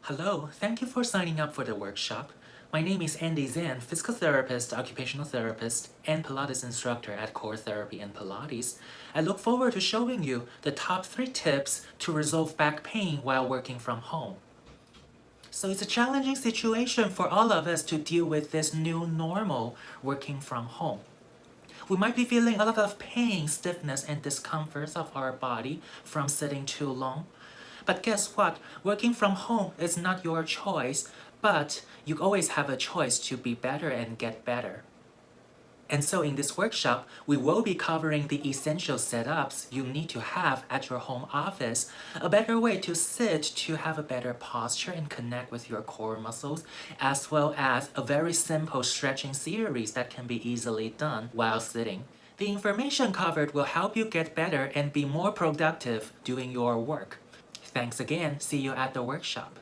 Hello, thank you for signing up for the workshop. My name is Andy Zan, physical therapist, occupational therapist, and Pilates instructor at CORE Therapy and Pilates. I look forward to showing you the top 3 tips to resolve back pain while working from home. So it's a challenging situation for all of us to deal with this new normal working from home. We might be feeling a lot of pain, stiffness, and discomforts of our body from sitting too long. But guess what? Working from home is not your choice, but you always have a choice to be better and get better. And so in this workshop, we will be covering the essential setups you need to have at your home office, a better way to sit to have a better posture and connect with your core muscles, as well as a very simple stretching series that can be easily done while sitting. The information covered will help you get better and be more productive doing your work. Thanks again. See you at the workshop.